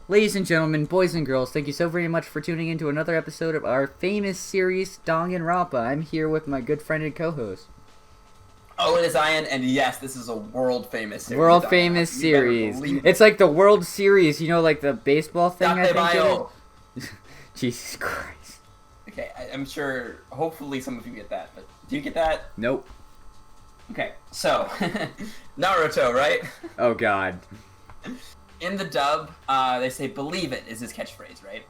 Ladies and gentlemen, boys and girls, thank you so very much for tuning in to another episode of our famous series, Danganronpa. I'm here with my good friend and co-host. Oh, it is Ian, and yes, this is a world-famous series. World-famous series. It's like the World Series, you know, like the baseball thing, I think it is. Jesus Christ. Okay, I'm sure, hopefully some of you get that, but do you get that? Nope. Okay, so, Naruto, right? Oh, God. In the dub, they say, believe it, is his catchphrase, right?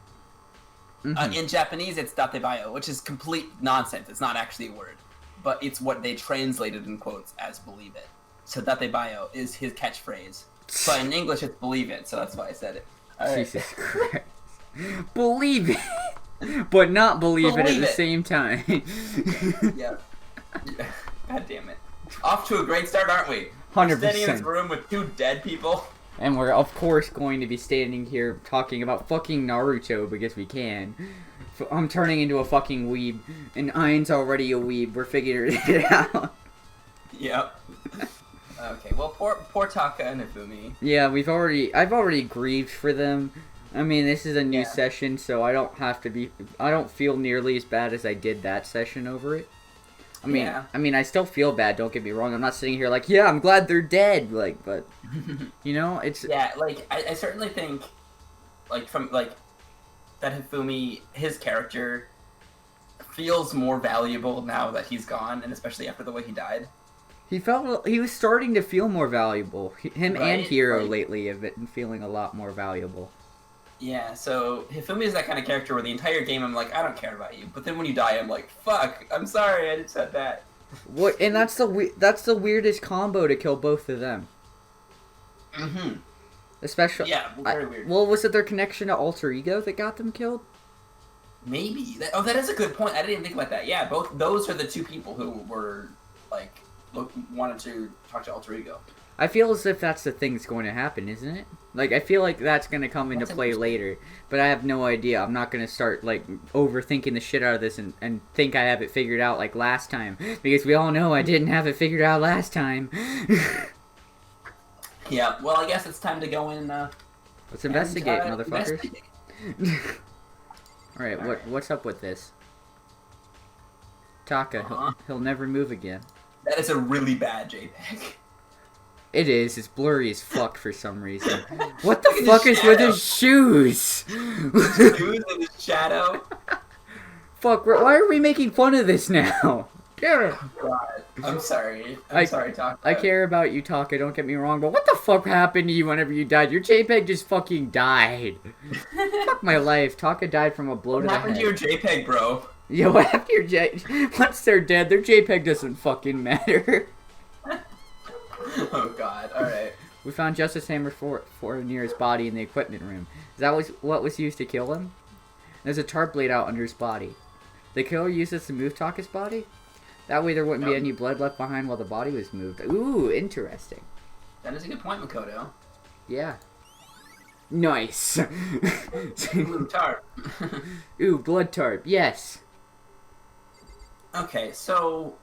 Mm-hmm. In Japanese, it's datebayo, which is complete nonsense. It's not actually a word. But it's what they translated in quotes as believe it. So datebayo is his catchphrase. But in English, it's believe it, so that's why I said it. All right. Jesus Christ. Believe it, but not believe it at the same time. Yeah. God damn it. Off to a great start, aren't we? 100%. We're standing in this room with two dead people. And we're, of course, going to be standing here talking about fucking Naruto because we can. I'm turning into a fucking weeb, and Ian's already a weeb. We're figuring it out. Yep. Okay, well, poor Taka and Ifumi. Yeah, I've already grieved for them. I mean, this is a new session, so I don't feel nearly as bad as I did that session over it. I mean, I still feel bad, don't get me wrong. I'm not sitting here like, yeah, I'm glad they're dead, like, but, you know, it's... Yeah, like, I certainly think, like, that Hifumi, his character, feels more valuable now that he's gone, and especially after the way he died. He was starting to feel more valuable. Him right? and Hiro lately have been feeling a lot more valuable. Yeah, so Hifumi is that kind of character where the entire game I'm like, I don't care about you. But then when you die, I'm like, fuck, I'm sorry, I just said that. What? And that's the weirdest combo to kill both of them. Mm-hmm. Especially, yeah, very weird. Well, was it their connection to Alter Ego that got them killed? Maybe. That is a good point. I didn't even think about that. Yeah, both those are the two people who were like wanted to talk to Alter Ego. I feel as if that's the thing that's going to happen, isn't it? Like, I feel like that's going to come into play later, but I have no idea. I'm not going to start, like, overthinking the shit out of this and think I have it figured out like last time, because we all know I didn't have it figured out last time. Yeah, well, I guess it's time to go in, let's investigate, motherfuckers. Investigate. Alright, what's up with this? Taka, he'll never move again. That is a really bad JPEG. It is. It's blurry as fuck for some reason. What the fuck is with his shoes? Shoes in his shadow? Fuck, why are we making fun of this now? Oh, God. I'm sorry. I'm sorry, Taka. I care about you, Taka, don't get me wrong, but what the fuck happened to you whenever you died? Your JPEG just fucking died. Fuck my life. Taka died from a blow to the head. What happened to your JPEG, bro? Yo, what happened to your JPEG? Once they're dead, their JPEG doesn't fucking matter. Oh, God. Alright. We found Justice Hammer 4 near his body in the equipment room. Is that what was used to kill him? There's a tarp laid out under his body. The killer used this to move Taka's body? That way there wouldn't be any blood left behind while the body was moved. Ooh, interesting. That is a good point, Makoto. Yeah. Nice. Ooh, tarp. Ooh, blood tarp. Yes. Okay, so...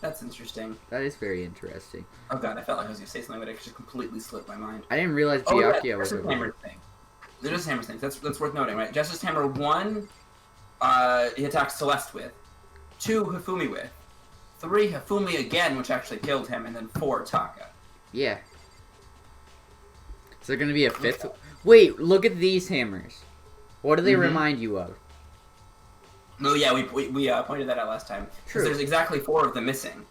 That's interesting. That is very interesting. Oh god, I felt like I was going to say something, but it just completely slipped my mind. I didn't realize Byakuya was over there. The Justice Hammer thing. That's worth noting, right? Justice Hammer 1, he attacks Celeste with. 2, Hifumi with. 3, Hifumi again, which actually killed him, and then 4, Taka. Yeah. Is there going to be a 5th? Okay. Wait, look at these hammers. What do they remind you of? No, yeah, we pointed that out last time. True. There's exactly 4 of them missing.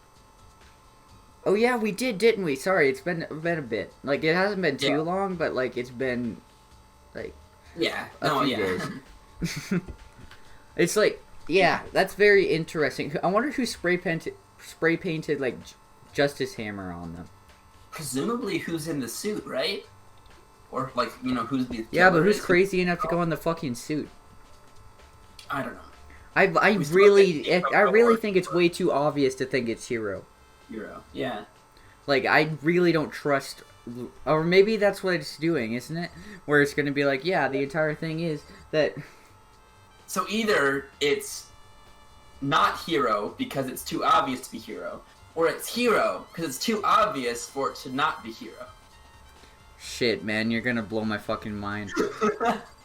Oh yeah, we did, didn't we? Sorry, it's been a bit. Like, it hasn't been too long, but like it's been like a few days. It's like that's very interesting. I wonder who spray painted like Justice Hammer on them. Presumably, who's in the suit, right? Or like who's the but who's crazy enough to go in the fucking suit? I don't know. I really think it's way too obvious to think it's Hiro. Yeah. Like, I really don't trust... Or maybe that's what it's doing, isn't it? Where it's going to be like, yeah, the entire thing is that... So either it's not Hiro because it's too obvious to be Hiro, or it's Hiro because it's too obvious for it to not be Hiro. Shit, man, you're gonna blow my fucking mind.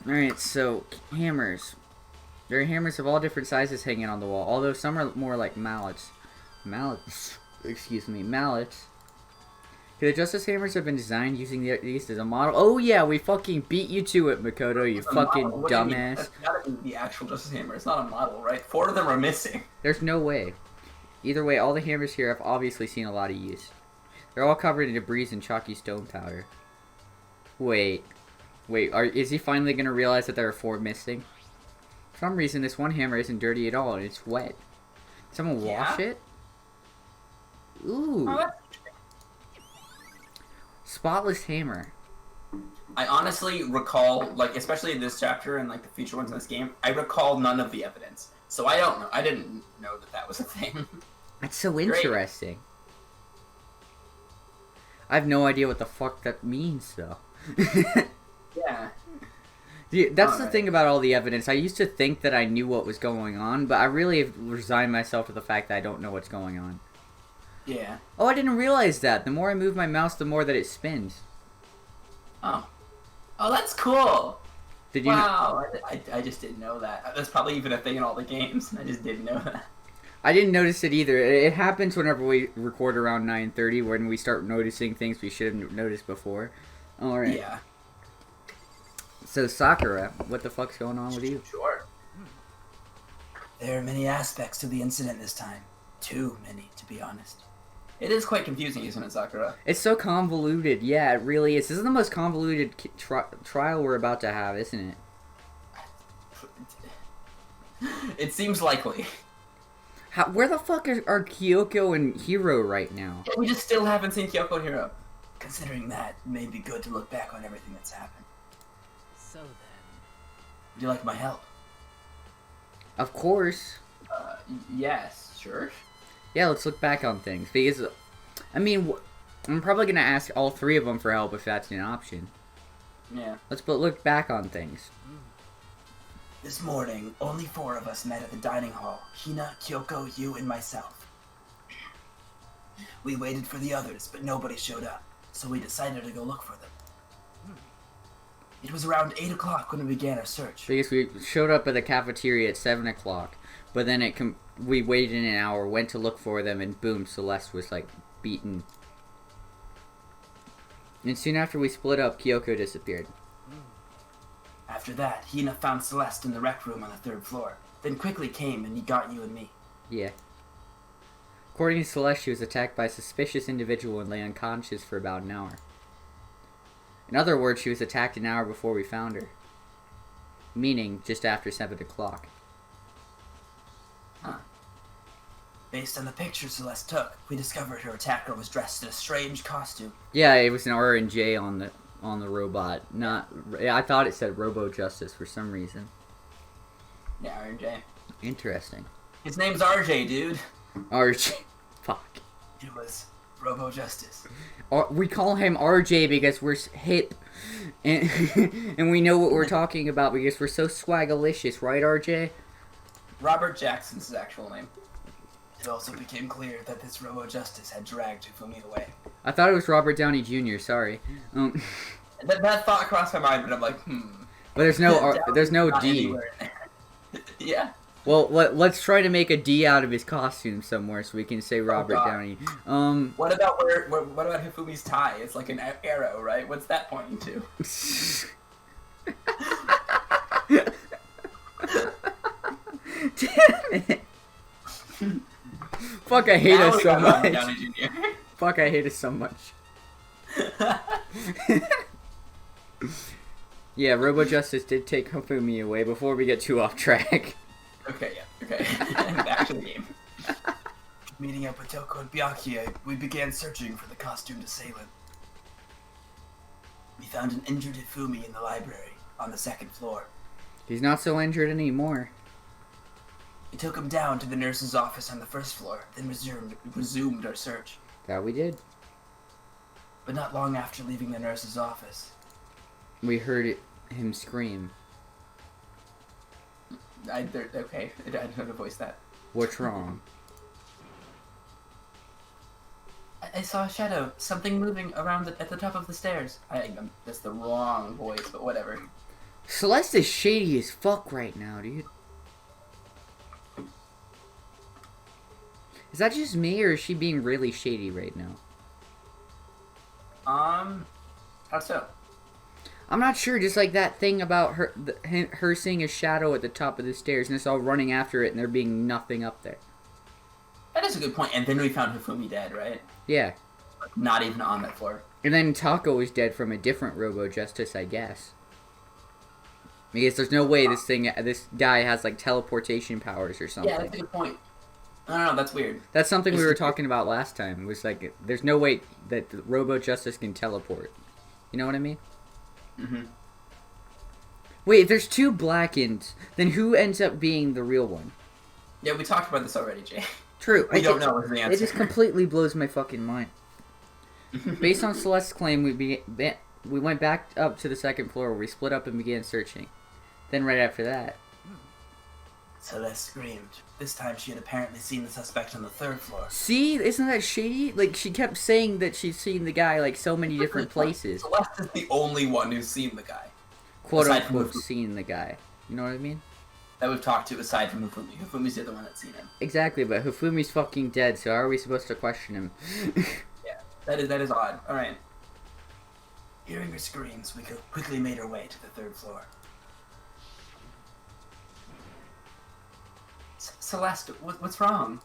Alright, so, hammers. There are hammers of all different sizes hanging on the wall, although some are more like mallets. Excuse me, mallets. Could the Justice Hammers have been designed using these as a model? Oh yeah, we fucking beat you to it, Makoto, you fucking dumbass. That's gotta be the actual Justice Hammer. It's not a model, right? 4 of them are missing. There's no way. Either way, all the hammers here have obviously seen a lot of use. They're all covered in debris and chalky stone powder. Wait, is he finally gonna realize that there are 4 missing? For some reason, this one hammer isn't dirty at all, and it's wet. Did someone wash it? Ooh. Oh, Spotless hammer. I honestly recall, like, especially in this chapter and, like, the future ones in this game, I recall none of the evidence. So I don't know. I didn't know that was a thing. That's so interesting. I have no idea what the fuck that means, though. Yeah. That's the thing about all the evidence. I used to think that I knew what was going on, but I really have resigned myself to the fact that I don't know what's going on. Yeah. Oh, I didn't realize that. The more I move my mouse, the more that it spins. Oh. Oh, that's cool. Did you? Wow. I just didn't know that. That's probably even a thing in all the games. I just didn't know that. I didn't notice it either. It happens whenever we record around 9:30 when we start noticing things we should have noticed before. Alright. Yeah. So, Sakura, what the fuck's going on with you? Sure. There are many aspects to the incident this time. Too many, to be honest. It is quite confusing, isn't it, Sakura? It's so convoluted. Yeah, it really is. This is the most convoluted trial we're about to have, isn't it? It seems likely. Where the fuck are Kyoko and Hiro right now? We just still haven't seen Kyoko and Hiro. Considering that, it may be good to look back on everything that's happened. So then... Would you like my help? Of course. Yes, sure. Yeah, let's look back on things. Because, I mean, I'm probably going to ask all 3 of them for help if that's an option. Yeah. Let's look back on things. This morning, only 4 of us met at the dining hall. Hina, Kyoko, you, and myself. We waited for the others, but nobody showed up, so we decided to go look for them. It was around 8 o'clock when we began our search. Because we showed up at the cafeteria at 7 o'clock, but then we waited an hour, went to look for them, and boom, Celeste was, like, beaten. And soon after we split up, Kyoko disappeared. After that, Hina found Celeste in the rec room on the 3rd floor, then quickly came and he got you and me. Yeah. According to Celeste, she was attacked by a suspicious individual and lay unconscious for about an hour. In other words, she was attacked an hour before we found her. Meaning, just after 7 o'clock. Huh. Based on the pictures Celeste took, we discovered her attacker was dressed in a strange costume. Yeah, it was an R and J on the robot. I thought it said Robo Justice for some reason. Yeah, RJ. Interesting. His name's RJ, dude. RJ. Fuck. It was Robo Justice. We call him RJ because we're hip. And, and we know what we're talking about because we're so swagalicious, right, RJ? Robert Jackson's his actual name. It also became clear that this Robo Justice had dragged Hifumi away. I thought it was Robert Downey Jr., sorry. That thought crossed my mind, but I'm like, But there's no D. Yeah. Well, let's try to make a D out of his costume somewhere so we can say Robert Downey. What about what about Hifumi's tie? It's like an arrow, right? What's that pointing to? Damn it! Fuck, I hate us so much. Fuck, I hate us so much. Yeah, Robo Justice did take Hifumi away before we get too off track. Okay, yeah, okay. Back to the game. Meeting up with Toko and Byakuya, we began searching for the costumed assailant. We found an injured Hifumi in the library, on the 2nd floor. He's not so injured anymore. We took him down to the nurse's office on the 1st floor, then resumed our search. That we did. But not long after leaving the nurse's office, we heard him scream. Okay, I don't know how to voice that. What's wrong? I saw a shadow. Something moving around at the top of the stairs. That's the wrong voice, but whatever. Celeste is shady as fuck right now, dude. Is that just me, or is she being really shady right now? How so? I'm not sure. Just like that thing about her seeing a shadow at the top of the stairs, and us all running after it, and there being nothing up there. That is a good point. And then we found Hifumi dead, right? Yeah. Not even on that floor. And then Taco was dead from a different Robo Justice, I guess. Because there's no way this guy has like teleportation powers or something. Yeah, that's a good point. I don't know, that's weird. That's something we were talking about last time. It was like, there's no way that Robo Justice can teleport. You know what I mean? Mm-hmm. Wait, if there's two Blackens, then who ends up being the real one? Yeah, we talked about this already, Jay. True. We don't know what's the answer. It just completely blows my fucking mind. Based on Celeste's claim, we went back up to the second floor where we split up and began searching. Then right after that... Celeste screamed. This time she had apparently seen the suspect on the third floor. See? Isn't that shady? Like, she kept saying that she's seen the guy, like, so many different places. Celeste is the only one who's seen the guy. Quote-unquote seen the guy. You know what I mean? That we've talked to aside from Hifumi. Hifumi's the other one that's seen him. Exactly, but Hifumi's fucking dead, so how are we supposed to question him? Yeah, that is odd. Alright. Hearing her screams, we quickly made our way to the third floor. Celeste, what's wrong?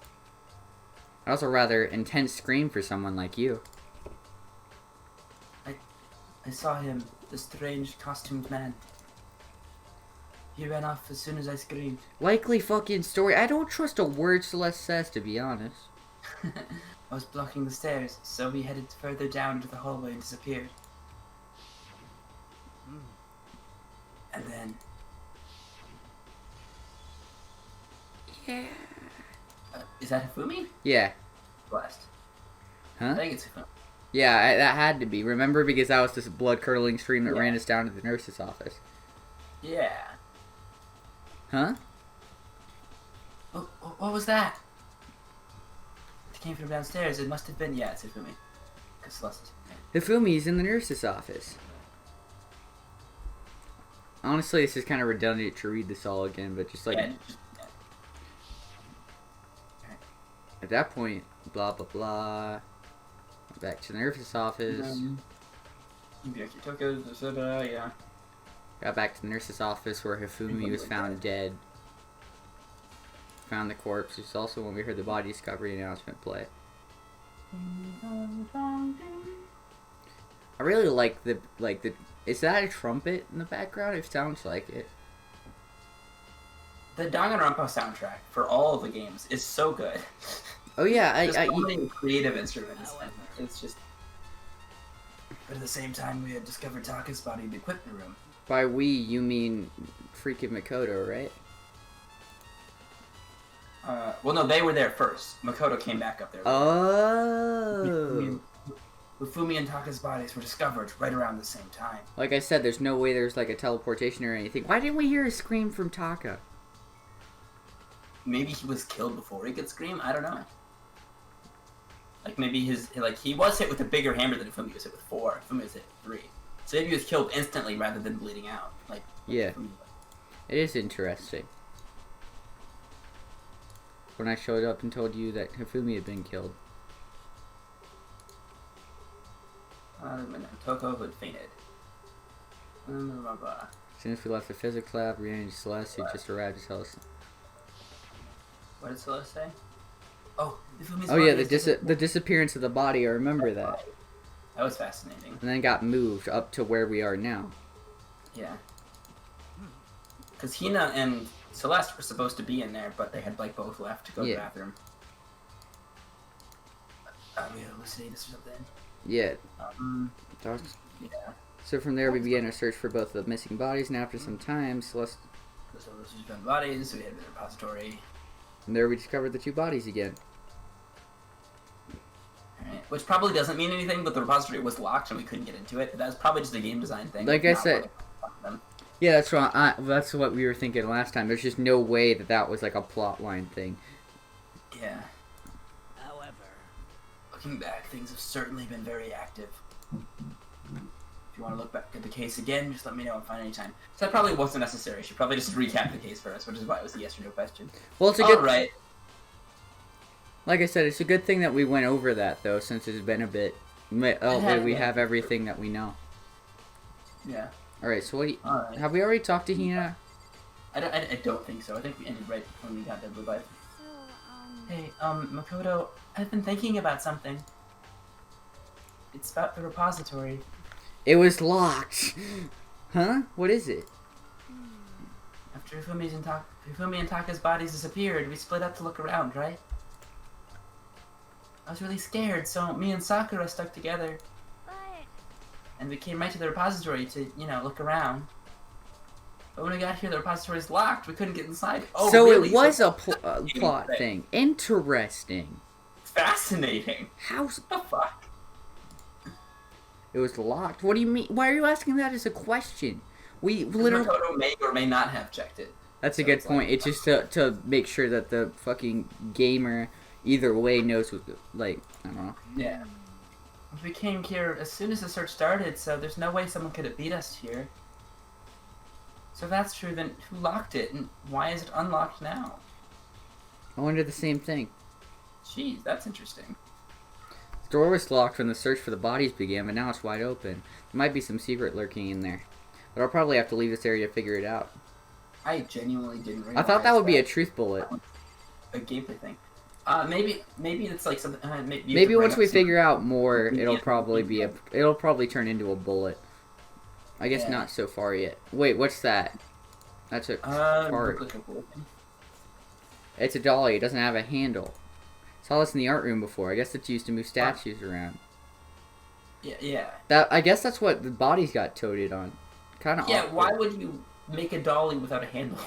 That was a rather intense scream for someone like you. I saw him, the strange costumed man. He ran off as soon as I screamed. Likely fucking story. I don't trust a word Celeste says, to be honest. I was blocking the stairs, so he headed further down into the hallway and disappeared. And then... Yeah. Is that Hifumi? Yeah. Blessed. Huh? I think it's Hifumi. Yeah, that had to be. Remember, because that was this blood-curdling scream that ran us down to the nurse's office. Yeah. Huh? What was that? It came from downstairs. It must have been... Yeah, it's Hifumi. Because Celeste is... Hifumi's in the nurse's office. Honestly, this is kind of redundant to read this all again, but just like... Yeah, At that point, blah, blah, blah. Back to the nurse's office. Yeah. Got back to the nurse's office where Hifumi was found dead. Found the corpse. It's also when we heard the body discovery announcement play. I really like the is that a trumpet in the background? It sounds like it. The Danganronpa soundtrack for all of the games is so good. Oh yeah, There's so many creative instruments. And it's just. But at the same time, we had discovered Taka's body in the equipment room. By we, you mean freaking Makoto, right? Well, no, they were there first. Makoto came back up there. Oh. Hifumi and Taka's bodies were discovered right around the same time. Like I said, there's no way there's like a teleportation or anything. Why didn't we hear a scream from Taka? Maybe he was killed before he could scream. I don't know. Like maybe he was hit with a bigger hammer than Hifumi was hit with 4. Hifumi was hit with 3. So maybe he was killed instantly rather than bleeding out. Yeah, it is interesting. When I showed up and told you that Hifumi had been killed. Toko had fainted. As soon as we left the physics lab, we ran into Celeste, who just arrived to tell us. What did Celeste say? Oh, Hifumi's oh yeah, the disappearance of the body. I remember that. That was fascinating. And then got moved up to where we are now. Yeah. Because Hina and Celeste were supposed to be in there, but they had both left to go to the bathroom. We hallucinated or something. Yeah. Yeah. So from there we began a search for both the missing bodies, and after some time, Celeste... So we found the bodies, we had the repository. And there we discovered the 2 bodies again. Alright. Which probably doesn't mean anything, but the repository was locked and we couldn't get into it. That was probably just a game design thing. Like I said... Yeah, that's what we were thinking last time. There's just no way that was like a plotline thing. Yeah. Looking back, things have certainly been very active. If you want to look back at the case again, just let me know and find any time. So that probably wasn't necessary. She probably just recap the case for us, which is why it was a yes or no question. Well, it's a good... Alright. Like I said, it's a good thing that we went over that, though, since it's been a bit... we have everything that we know. Yeah. Alright, so what do you... Have we already talked to Hina? I don't think so. I think we ended right when we got the blue light. Hey, Makoto, I've been thinking about something. It's about the repository. It was locked. Huh? What is it? After Hifumi and Taka's bodies disappeared, we split up to look around, right? I was really scared, so me and Sakura stuck together. And we came right to the repository to, look around. But when we got here, the repository's locked. We couldn't get inside. Oh, so really? It was a plot thing. Interesting. Fascinating. How the fuck? It was locked? What do you mean? Why are you asking that as a question? We literally... Makoto may or may not have checked it. That's a good point. It's just to make sure that the fucking gamer, either way, knows what, I don't know. Yeah. We came here as soon as the search started, so there's no way someone could have beat us here. So if that's true, then who locked it, and why is it unlocked now? I wonder the same thing. Jeez, that's interesting. The door was locked when the search for the bodies began, but now it's wide open. There might be some secret lurking in there. But I'll probably have to leave this area to figure it out. I genuinely didn't realize I thought that would be a truth bullet. A gameplay thing. Maybe it's like something. Maybe once we figure out more, it'll probably turn into a bullet. I guess not so far yet. Wait, what's that? That's a cart. It's a dolly. It doesn't have a handle. Saw this in the art room before. I guess it's used to move statues around. Yeah. I guess that's what the bodies got toted on. Kind of. Yeah. Awkward. Why would you make a dolly without a handle?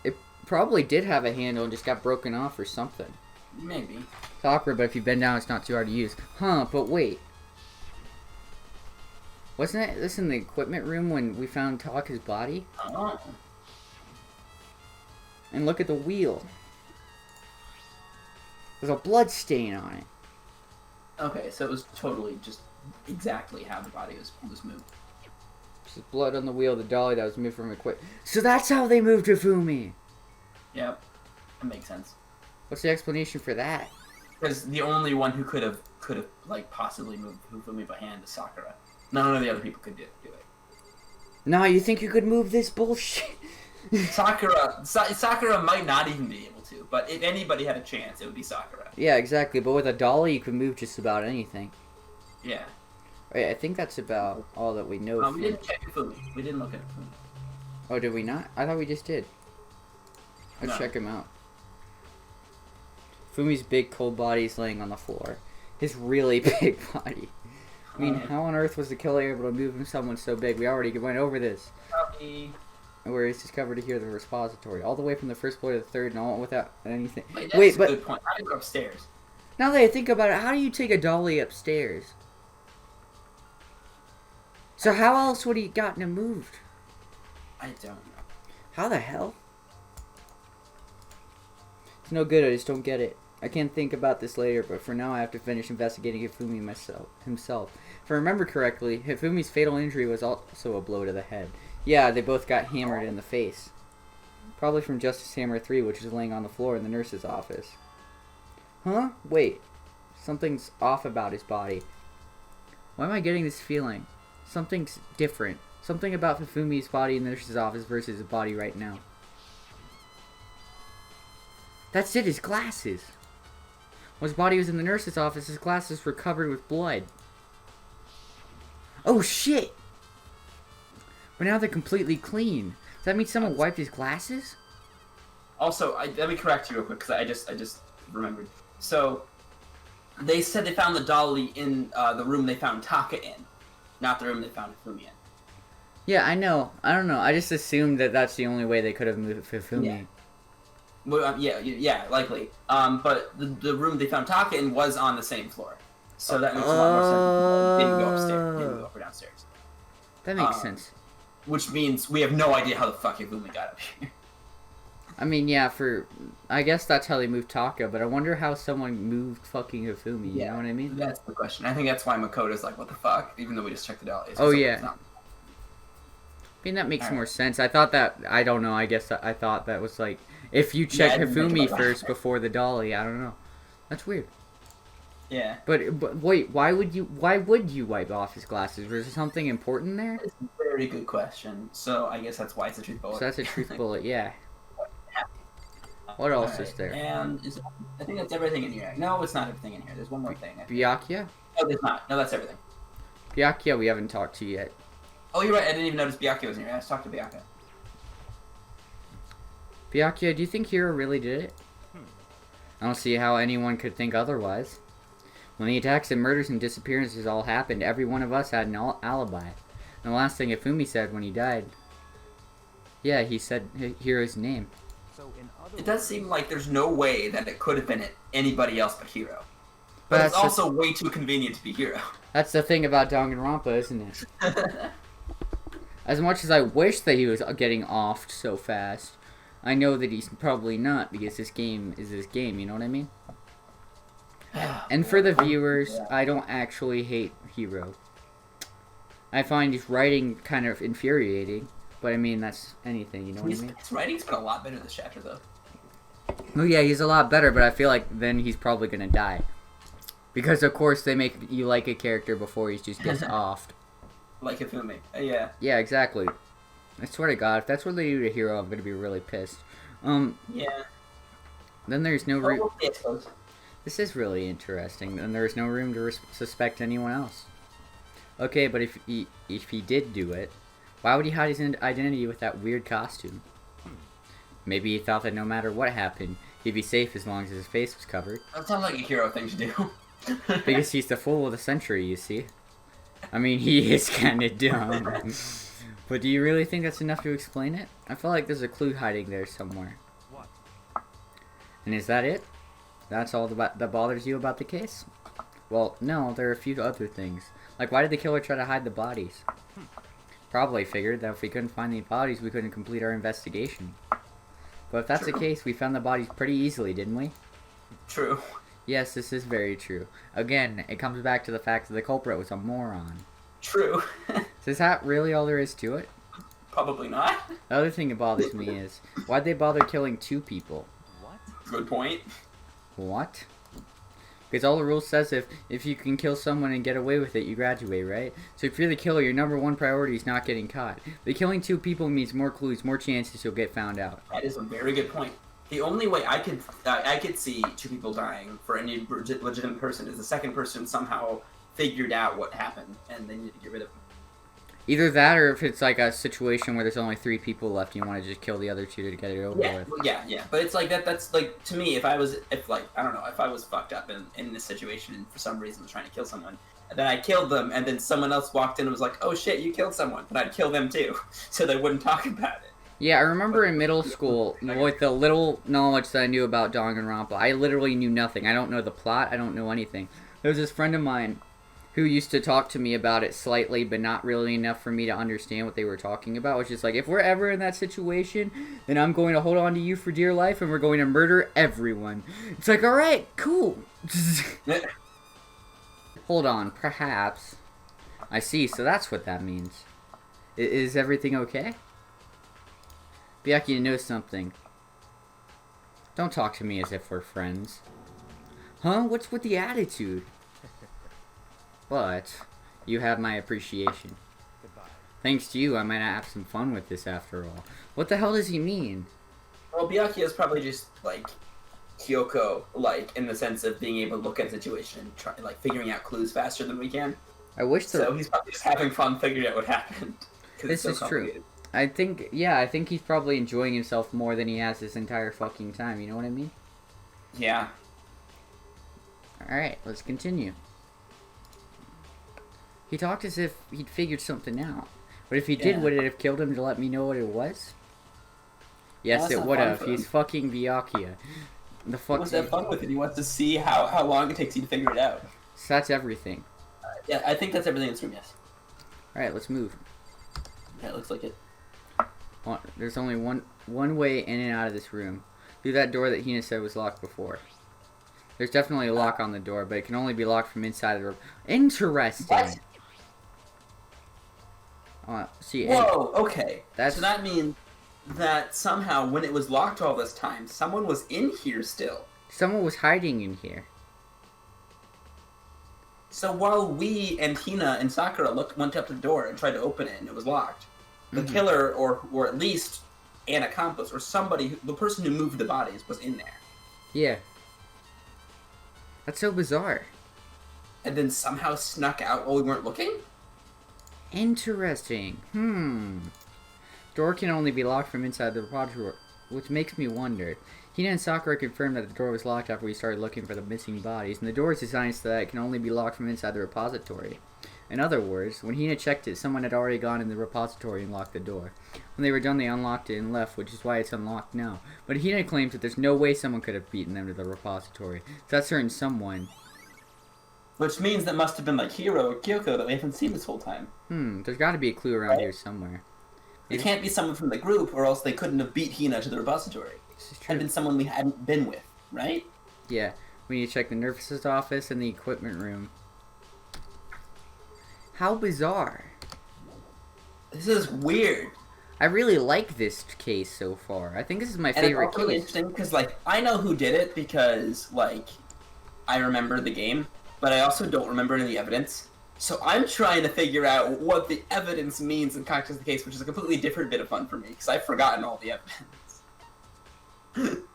It probably did have a handle and just got broken off or something. Maybe. It's awkward, but if you bend down, it's not too hard to use. Huh? But wait. Wasn't this in the equipment room when we found Taka's body? Oh. And look at the wheel. There's a blood stain on it. Okay, so it was totally just exactly how the body was moved. There's blood on the wheel of the dolly that was moved from equipment. So that's how they moved Hifumi. Yep, that makes sense. What's the explanation for that? Because the only one who could have possibly moved Hifumi by hand is Sakura. None of the other people could do it. No, you think you could move this bullshit? Sakura might not even be able to, but if anybody had a chance, it would be Sakura. Yeah, exactly. But with a dolly, you can move just about anything. Yeah. Right, I think that's about all that we know. We didn't check Hifumi. We didn't look at Hifumi. Oh, did we not? I thought we just did. Let's check him out. Fumi's big, cold body is laying on the floor. His really big body. I mean, how on earth was the killer able to move someone so big? We already went over this. Where he's discovered to hear the repository. All the way from the first floor to the third and all without anything. Wait, but... Good point. How do you go upstairs? Now that I think about it, how do you take a dolly upstairs? So how else would he gotten it moved? I don't know. How the hell? It's no good, I just don't get it. I can think about this later, but for now I have to finish investigating Hifumi himself. If I remember correctly, Hifumi's fatal injury was also a blow to the head. Yeah, they both got hammered in the face. Probably from Justice Hammer 3, which is laying on the floor in the nurse's office. Huh? Wait. Something's off about his body. Why am I getting this feeling? Something's different. Something about Hifumi's body in the nurse's office versus his body right now. That's it, his glasses. When his body was in the nurse's office, his glasses were covered with blood. Oh shit! But now they're completely clean. Does that mean someone wiped his glasses? Also, let me correct you real quick, because I just remembered. So, they said they found the dolly in the room they found Taka in, not the room they found Hifumi in. Yeah, I know. I don't know. I just assumed that that's the only way they could have moved Hifumi. Yeah. Well, yeah, likely. But the room they found Taka in was on the same floor, so that makes a lot more sense. They didn't go upstairs. They didn't go up or downstairs. That makes sense. Which means we have no idea how the fuck Hifumi got up here. I mean, yeah, I guess that's how they moved Taka, but I wonder how someone moved fucking Hifumi, you know what I mean? That's the question. I think that's why Makoto's like, what the fuck? Even though we just checked it out. Oh, yeah. I mean, that makes more sense. I thought that, I don't know, I guess I thought that was like, if you check Hifumi first before the dolly, I don't know. That's weird. Yeah. But wait, why would you wipe off his glasses? Was there something important there? It's a very good question. So I guess that's why it's a truth bullet. So that's a truth bullet, yeah. What else is there? And I think that's everything in here. No, it's not everything in here. There's one more thing. Byakuya? No, there's not. No, that's everything. Byakuya we haven't talked to yet. Oh, you're right. I didn't even notice Byakuya was in here. Let's talk to Byakuya. Byakuya, do you think Hiro really did it? I don't see how anyone could think otherwise. When the attacks and murders and disappearances all happened, every one of us had an alibi. And the last thing Hifumi said when he died... Yeah, he said Hiro's name. It does seem like there's no way that it could have been anybody else but Hiro. But it's also way too convenient to be Hiro. That's the thing about Danganronpa, isn't it? As much as I wish that he was getting offed so fast, I know that he's probably not, because this game is this game, you know what I mean? And for the viewers, I don't actually hate Hiro. I find his writing kind of infuriating, but I mean, that's anything, you know what I mean? His writing's been a lot better this chapter, though. Oh yeah, he's a lot better, but I feel like then he's probably gonna die. Because, of course, they make you like a character before he just gets offed. Like Hifumi. Yeah. Yeah, exactly. I swear to God, if that's what they do to Hiro, I'm gonna be really pissed. Yeah. Then there's no This is really interesting. Then there's no room to suspect anyone else. Okay, but if he did do it, why would he hide his identity with that weird costume? Maybe he thought that no matter what happened, he'd be safe as long as his face was covered. That sounds like a Hiro thing to do. Because he's the fool of the century, you see. I mean, he is kind of dumb. But do you really think that's enough to explain it? I feel like there's a clue hiding there somewhere. What? And is that it? That's all that bothers you about the case? Well, no, there are a few other things. Like, why did the killer try to hide the bodies? Probably figured that if we couldn't find the bodies, we couldn't complete our investigation. But if that's the case, we found the bodies pretty easily, didn't we? True. Yes, this is very true. Again, it comes back to the fact that the culprit was a moron. True. So is that really all there is to it? Probably not. The other thing that bothers me is, why'd they bother killing 2 people? What? Good point. What? Because all the rules says if you can kill someone and get away with it, you graduate, right? So if you're the killer, your number 1 priority is not getting caught. But killing 2 people means more clues, more chances you'll get found out. That is a very good point. The only way I could see 2 people dying for any legitimate person is the second person somehow figured out what happened, and they need to get rid of them. Either that, or if it's like a situation where there's only 3 people left, and you want to just kill the other 2 to get it over with. Yeah. But it's like that's like, to me, if I was fucked up in this situation and for some reason was trying to kill someone, and then I killed them, and then someone else walked in and was like, oh shit, you killed someone, but I'd kill them too, so they wouldn't talk about it. Yeah, I remember in middle school, with the little knowledge that I knew about Danganronpa, I literally knew nothing. I don't know the plot, I don't know anything. There was this friend of mine who used to talk to me about it slightly, but not really enough for me to understand what they were talking about, which is like, if we're ever in that situation, then I'm going to hold on to you for dear life, and we're going to murder everyone. It's like, alright, cool. Hold on, perhaps. I see, so that's what that means. Is everything okay? Byakuya knows something. Don't talk to me as if we're friends. Huh? What's with the attitude? But you have my appreciation. Goodbye. Thanks to you, I might have some fun with this after all. What the hell does he mean? Well, Byakuya is probably just, like, Kyoko, like, in the sense of being able to look at a situation and try, like, figuring out clues faster than we can. I wish so he's probably just having fun figuring out what happened. This is true. I think he's probably enjoying himself more than he has this entire fucking time, you know what I mean? Yeah. Alright, let's continue. He talked as if he'd figured something out. But if he did, would it have killed him to let me know what it was? Yes, it would have. He's fucking Byakuya. The fuck. He wants to have fun with it. He wants to see how long it takes you to figure it out. So that's everything. Yeah, I think that's everything in this room, yes. Alright, let's move. Yeah, it looks like it. There's only one one way in and out of this room. Through that door that Hina said was locked before. There's definitely a lock on the door, but it can only be locked from inside the room. Interesting. What? Whoa, okay. So that means that somehow when it was locked all this time, someone was in here still. Someone was hiding in here. So while we and Hina and Sakura went up to the door and tried to open it and it was locked, the killer, or at least an accomplice, or somebody, the person who moved the bodies was in there. Yeah. That's so bizarre. And then somehow snuck out while we weren't looking? Interesting. Door can only be locked from inside the repository, which makes me wonder. Hina and Sakura confirmed that the door was locked after we started looking for the missing bodies, and the door is designed so that it can only be locked from inside the repository. In other words, when Hina checked it, someone had already gone in the repository and locked the door. When they were done, they unlocked it and left, which is why it's unlocked now. But Hina claims that there's no way someone could have beaten them to the repository. So that certain someone... Which means that must have been like Hiro or Kyoko that we haven't seen this whole time. There's got to be a clue around here somewhere. It can't be someone from the group, or else they couldn't have beat Hina to the repository. This is true. Had been someone we hadn't been with, right? Yeah. We need to check the nurse's office and the equipment room. How bizarre. This is weird. I really like this case so far. I think this is my favorite it's also case. Interesting because, like, I know who did it because, like, I remember the game, but I also don't remember any of the evidence. So I'm trying to figure out what the evidence means in context of the case, which is a completely different bit of fun for me because I've forgotten all the evidence.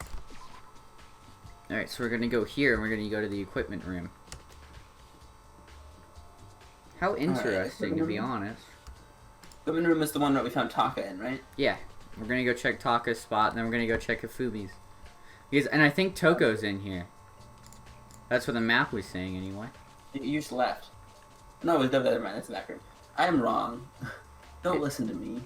Alright, so we're going to go here and we're going to go to the equipment room. How interesting, to be honest. The equipment room is the one that we found Taka in, right? Yeah. We're going to go check Taka's spot, and then we're going to go check Hifumi's. And I think Toko's in here. That's what the map was saying, anyway. You just left. No, it was never mind. That's the back room. I am wrong. Don't listen to me.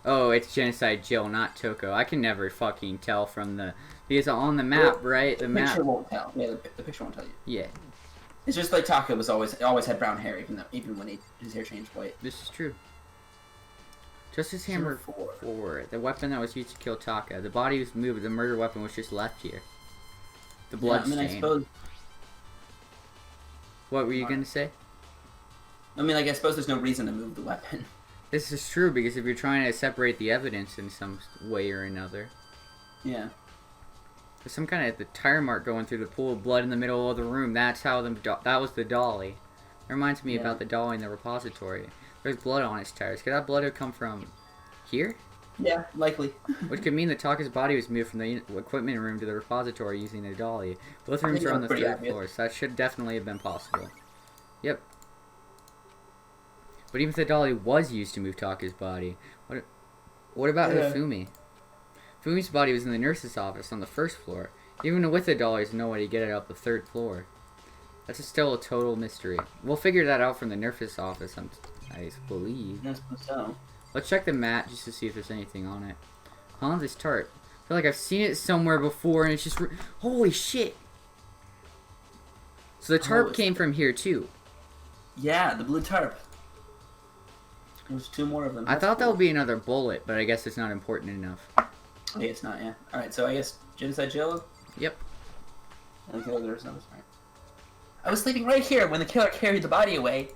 Oh, it's Genocide Jill, not Toko. I can never fucking tell from the... Because on the map, right? The picture won't tell. Yeah, the picture won't tell you. Yeah. It's just like Taka was always had brown hair, even when his hair changed white. This is true. Justice Hammer 4. The weapon that was used to kill Taka. The body was moved. The murder weapon was just left here. The blood stain. I suppose... What were you going to say? I mean, like, I suppose there's no reason to move the weapon. This is true, because if you're trying to separate the evidence in some way or another. Yeah. There's some kind of the tire mark going through the pool of blood in the middle of the room. That's how that was the dolly. It reminds me about the dolly in the repository. There's blood on its tires. Could that blood have come from here? Yeah, likely. Which could mean that Taka's body was moved from the equipment room to the repository using the dolly. Both rooms are on the third floor, so that should definitely have been possible. Yep. But even if the dolly was used to move Taka's body, what about Hifumi? Fumi's body was in the nurse's office on the first floor. Even with the dolly, there's no way to get it up the third floor. That's still a total mystery. We'll figure that out from the nurse's office, I believe. I suppose so. Let's check the mat just to see if there's anything on it. Huh? This tarp. I feel like I've seen it somewhere before, and it's just... Holy shit! So the tarp came from here, too. Yeah, the blue tarp. There's 2 more of them. I thought that would be another bullet, but I guess it's not important enough. Okay, it's not, yeah. Alright, so I guess Genocide Jill? Yep. And the killer there's no right. I was sleeping right here when the killer carried the body away.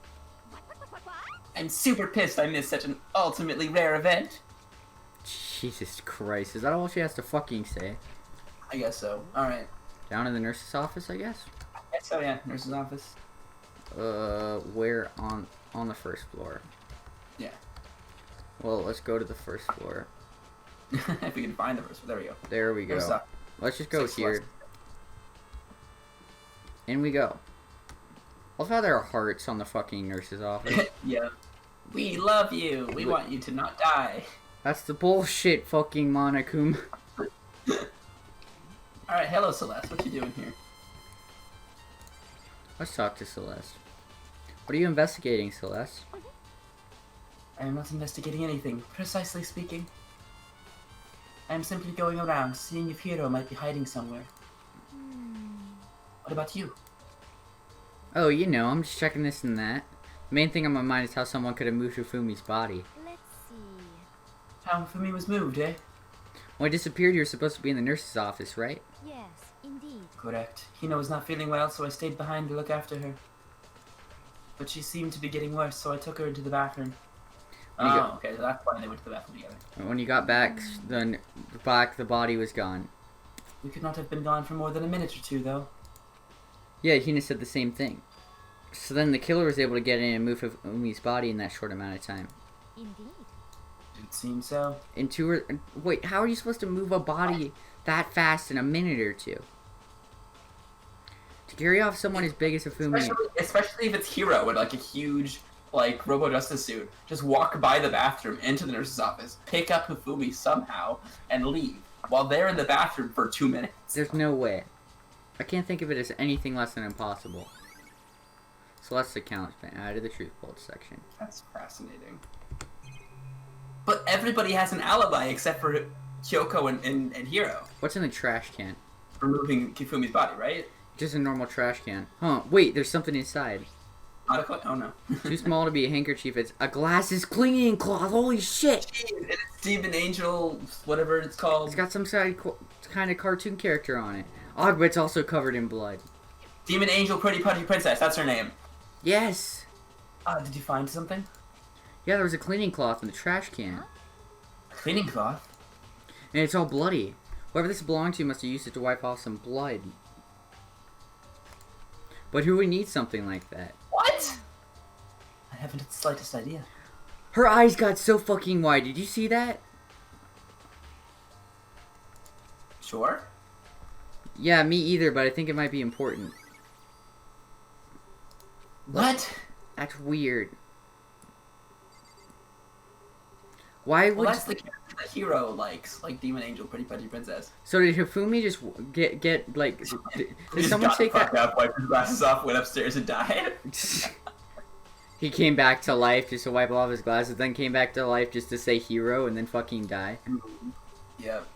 I'm super pissed I missed such an ultimately rare event. Jesus Christ, is that all she has to fucking say? I guess so. Alright. Down in the nurse's office, I guess? I guess so, yeah. Nurse's office. Where on the first floor? Yeah. Well, let's go to the first floor. If we can find the first floor. There we go. There we go. Let's just go here. In we go. I love how there are hearts on the fucking nurse's office. Yeah. We love you. We want you to not die. That's the bullshit, fucking Monokuma. Alright, hello Celeste. What you doing here? Let's talk to Celeste. What are you investigating, Celeste? I am not investigating anything, precisely speaking. I am simply going around, seeing if Hiro might be hiding somewhere. What about you? Oh, you know, I'm just checking this and that. The main thing on my mind is how someone could have moved Hifumi's body. Let's see. How Hifumi was moved, eh? When I disappeared, you were supposed to be in the nurse's office, right? Yes, indeed. Correct. Hino was not feeling well, so I stayed behind to look after her. But she seemed to be getting worse, so I took her into the bathroom. Okay, so that's why they went to the bathroom together. When you got back, the body was gone. We could not have been gone for more than a minute or two, though. Yeah, Hina said the same thing. So then the killer was able to get in and move Umi's body in that short amount of time. Indeed. It seems so. Wait, how are you supposed to move a body that fast in a minute or two? To carry off someone as big as Hifumi... Especially if it's Hiro in, like, a huge, like, Robo-Justice suit. Just walk by the bathroom into the nurse's office, pick up Hifumi somehow, and leave. While they're in the bathroom for 2 minutes. There's no way. I can't think of it as anything less than impossible. So let's account added the truth bolt section. That's fascinating. But everybody has an alibi except for Kyoko and Hiro. What's in the trash can? Removing Kifumi's body, right? Just a normal trash can. Huh, wait, there's something inside. Oh no. Too small to be a handkerchief. It's a glasses cleaning cloth. Holy shit! Jeez, it's Demon Angel, whatever it's called. It's got some kind of cartoon character on it. Oh, but it's also covered in blood. Demon Angel Pretty Putty Princess, that's her name. Yes! Did you find something? Yeah, there was a cleaning cloth in the trash can. A cleaning cloth? And it's all bloody. Whoever this belonged to must have used it to wipe off some blood. But who would need something like that? What? I haven't the slightest idea. Her eyes got so fucking wide. Did you see that? Sure. Yeah, me either, but I think it might be important. What? That's weird. Why would... Well, that's the character that Hiro likes, like Demon Angel, Pretty Putty Princess. So did Hifumi just get like... Did someone take that... Out, wiped his glasses off, went upstairs and died? He came back to life just to wipe off his glasses, then came back to life just to say hero and then fucking die. Yep.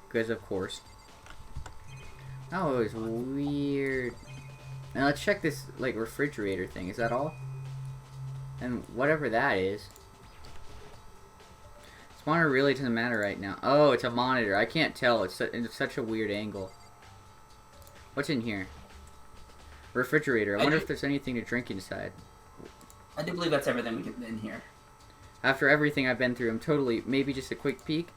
Because of course. Oh, it was weird. Now let's check this, like, refrigerator thing. Is that all? And whatever that is. This monitor really doesn't matter right now. Oh, it's a monitor. I can't tell. It's such a weird angle. What's in here? Refrigerator. I wonder if there's anything to drink inside. I do believe that's everything we get in here. After everything I've been through, I'm totally... Maybe just a quick peek?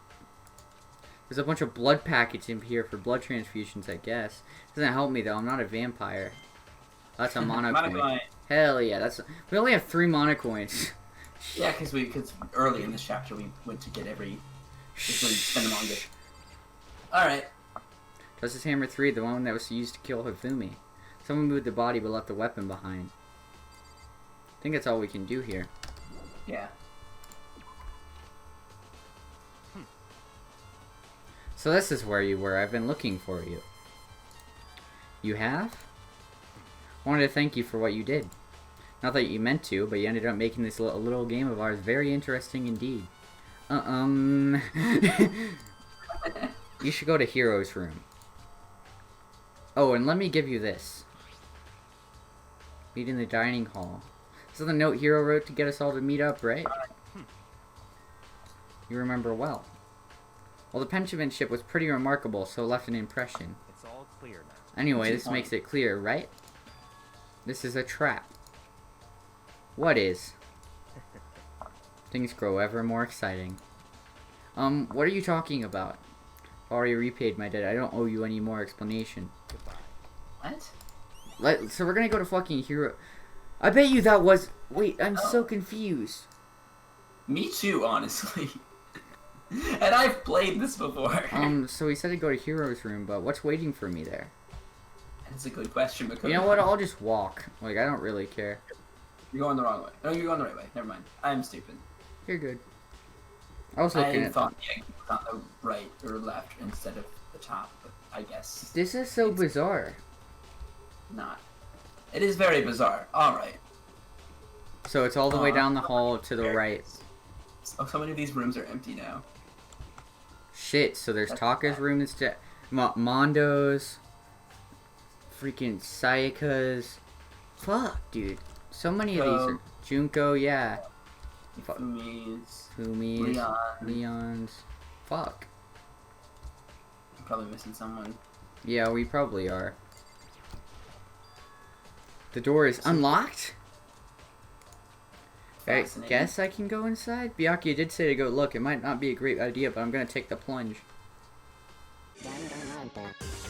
There's a bunch of blood packets in here for blood transfusions, I guess. Doesn't help me, though. I'm not a vampire. That's a monocoin. Hell yeah, that's... We only have 3 monocoins. Yeah, because early in this chapter we went to get every... Just really spend them on good. Alright. Justice Hammer 3, the one that was used to kill Hifumi. Someone moved the body but left the weapon behind. I think that's all we can do here. Yeah. So this is where you were. I've been looking for you. You have? Wanted to thank you for what you did. Not that you meant to, but you ended up making this little game of ours very interesting indeed. You should go to Hero's room. Oh, and let me give you this. Meet in the dining hall. This is the note Hero wrote to get us all to meet up, right? You remember well. Well, the pensionship was pretty remarkable, so it left an impression. It's all clear now. Anyway, this makes it clear, right? This is a trap. What is? Things grow ever more exciting. What are you talking about? Already repaid my debt. I don't owe you any more explanation. Goodbye. What? So we're gonna go to fucking Hero. I bet you that was... Wait, I'm so confused. Me too, honestly. And I've played this before. So he said to go to Hero's room, but what's waiting for me there? That's a good question, because... You know what? I'll just walk. Like, I don't really care. You're going the wrong way. No, you're going the right way. Never mind. I'm stupid. You're good. I was looking I at... thought the egg was on the right or left instead of the top, but I guess This is so bizarre. not. It is very bizarre. Alright. So it's all the way down the hall to the right. Oh, so many of these rooms are empty now. Shit, so there's Taka's room instead. Mondo's. Freaking Sayaka's. Fuck, dude. So many of these are... Junko, yeah. Fumi's. Fumi's. Leon's. Fuck. Probably missing someone. Yeah, we probably are. The door is unlocked? I guess I can go inside? Byakuya did say to go look. It might not be a great idea, but I'm gonna take the plunge. Danganronpa.